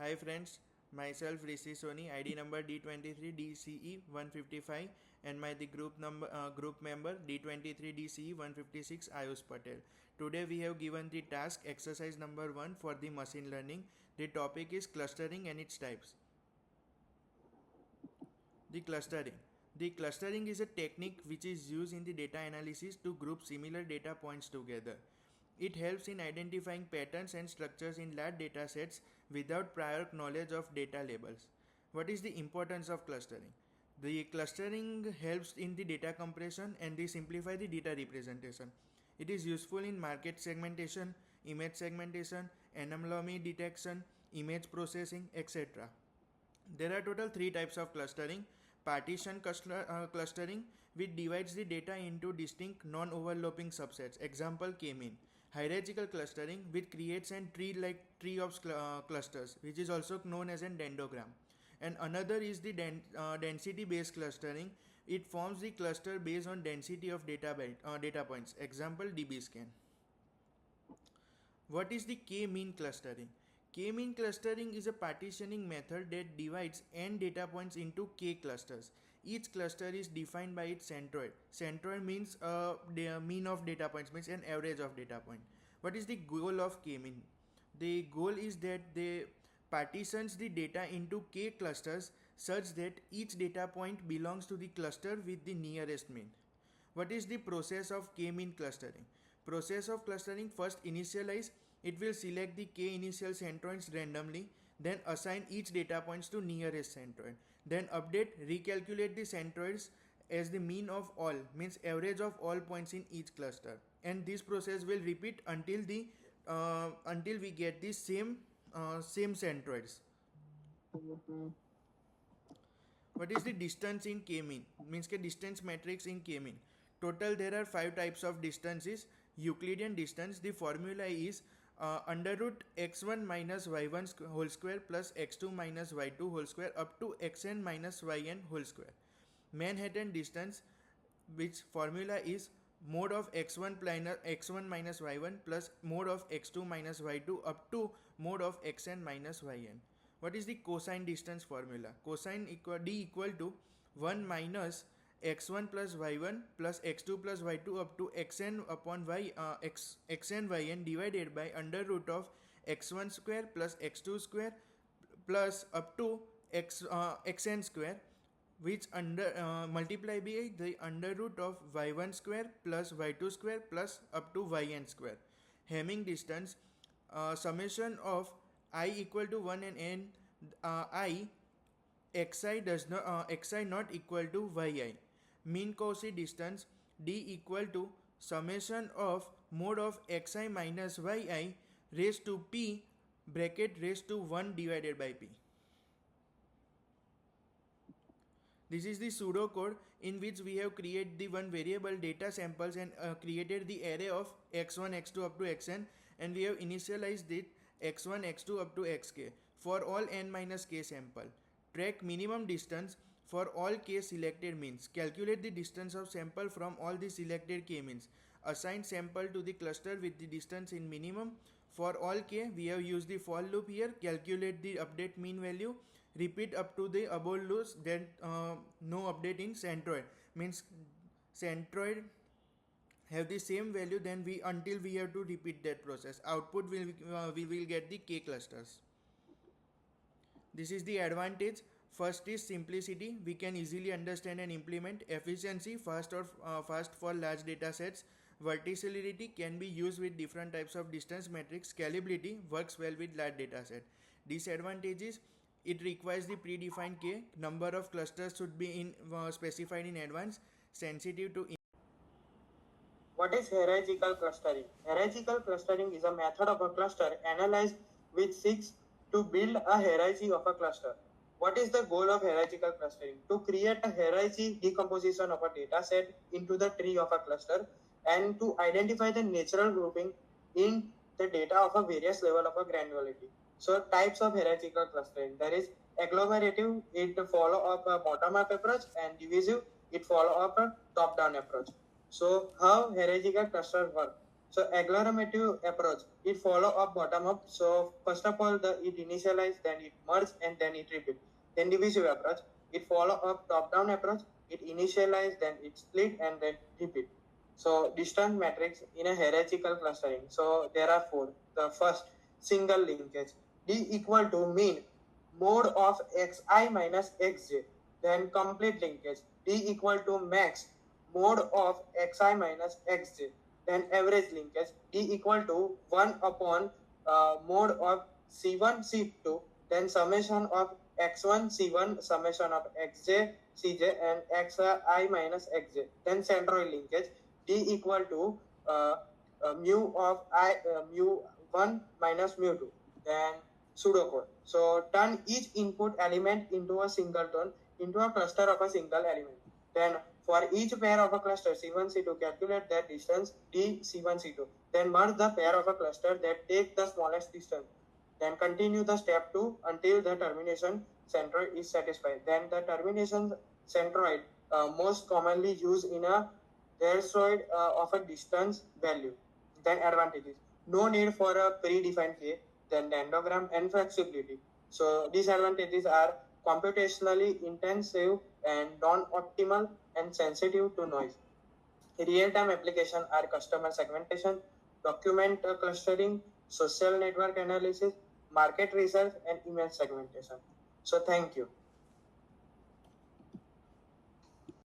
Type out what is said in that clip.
Hi friends, myself Rishi Soni, ID number D23DCE155 and the group member D23DCE156 Ayush Patel. Today we have given the task exercise number 1 for the machine learning. The topic is clustering and its types. The clustering. The clustering is a technique which is used in the data analysis to group similar data points together. It helps in identifying patterns and structures in large data sets without prior knowledge of data labels. What is the importance of clustering? The clustering helps in the data compression and they simplify the data representation. It is useful in market segmentation, image segmentation, anomaly detection, image processing, etc. There are total 3 types of clustering. Partition clustering, which divides the data into distinct non-overlapping subsets. Example, k-mean. Hierarchical clustering, which creates a tree of clusters, which is also known as a dendrogram. And another is the density-based clustering. It forms the cluster based on density of data points. Example, dbScan. What is the k-mean clustering? K-mean clustering is a partitioning method that divides n data points into k clusters. Each cluster is defined by its centroid. Centroid means the mean of data points, means an average of data point. What is the goal of k-mean? The goal is that they partitions the data into k clusters such that each data point belongs to the cluster with the nearest mean. What is the process of k-mean clustering? Process of clustering: first initialize. It will select the k initial centroids randomly, then assign each data points to nearest centroid. Then update, recalculate the centroids as the mean of all, means average of all points in each cluster. And this process will repeat until we get the same centroids. What is the distance in k-mean? Means के distance matrix in k-mean. Total there are 5 types of distances. Euclidean distance, the formula is under root x1 minus y1 whole square plus x2 minus y2 whole square up to xn minus yn whole square. Manhattan distance, which formula is mode of x1 minus y1 plus mode of x2 minus y2 up to mode of xn minus yn. What is the cosine distance formula? Cosine d equal to 1 minus x1 plus y1 plus x2 plus y2 up to xn upon xn yn divided by under root of x1 square plus x2 square plus up to xn square, which multiply by the under root of y1 square plus y2 square plus up to yn square. Hamming distance, summation of I equal to 1 and n I xi not equal to yi. Mean Cauchy distance, d equal to summation of mode of xi minus yi raised to p bracket raised to 1 divided by p. This is the pseudocode in which we have created the one variable data samples and created the array of x1, x2 up to xn, and we have initialized it x1, x2 up to xk for all n minus k sample. Track minimum distance for all k selected means. Calculate the distance of sample from all the selected k means. Assign sample to the cluster with the distance in minimum. For all k, we have used the for loop here. Calculate the update mean value. Repeat up to the above loops. Then no update in centroid. Means centroid have the same value. Then until we have to repeat that process. Output we will get the k clusters. This is the advantage. First is simplicity. We can easily understand and implement. Efficiency, fast for large data sets. Verticality can be used with different types of distance metrics. Scalability works well with large data set. Disadvantages: it requires the predefined k. Number of clusters should be specified in advance. Sensitive to. What is hierarchical clustering? Hierarchical clustering is a method of a cluster analyzed which seeks to build a hierarchy of a cluster. What is the goal of hierarchical clustering? To create a hierarchy decomposition of a data set into the tree of a cluster and to identify the natural grouping in the data of a various level of a granularity. So types of hierarchical clustering. There is agglomerative, it follow up a bottom-up approach, and divisive, it follow up a top-down approach. So how hierarchical clusters work? So agglomerative approach, it follow up bottom up. So first of all, it initialize, then it merge, and then it repeat. Then divisive approach, it follow up top down approach, it initialize, then it split, and then repeat. So distance matrix in a hierarchical clustering. So there are four. The first, single linkage. D equal to mean mode of xi minus xj. Then complete linkage. D equal to max mode of xi minus xj. Then average linkage. D equal to 1 upon mode of c1 c2. Then summation of x1 c1 summation of xj cj and xi minus xj. Then centroid linkage. D equal to mu of mu1 minus mu2. Then pseudocode. So turn each input element into a singleton into a cluster of a single element. Then for each pair of a cluster C1, C2, calculate their distance D C1, C2. Then merge the pair of a cluster that take the smallest distance. Then continue the step 2 until the termination centroid is satisfied. Then the termination centroid most commonly used in a terasoid of a distance value. Then advantages. No need for a predefined K. Then dendrogram and flexibility. So disadvantages are computationally intensive and non-optimal and sensitive to noise. Real-time applications are customer segmentation, document clustering, social network analysis, market research, and image segmentation. So thank you.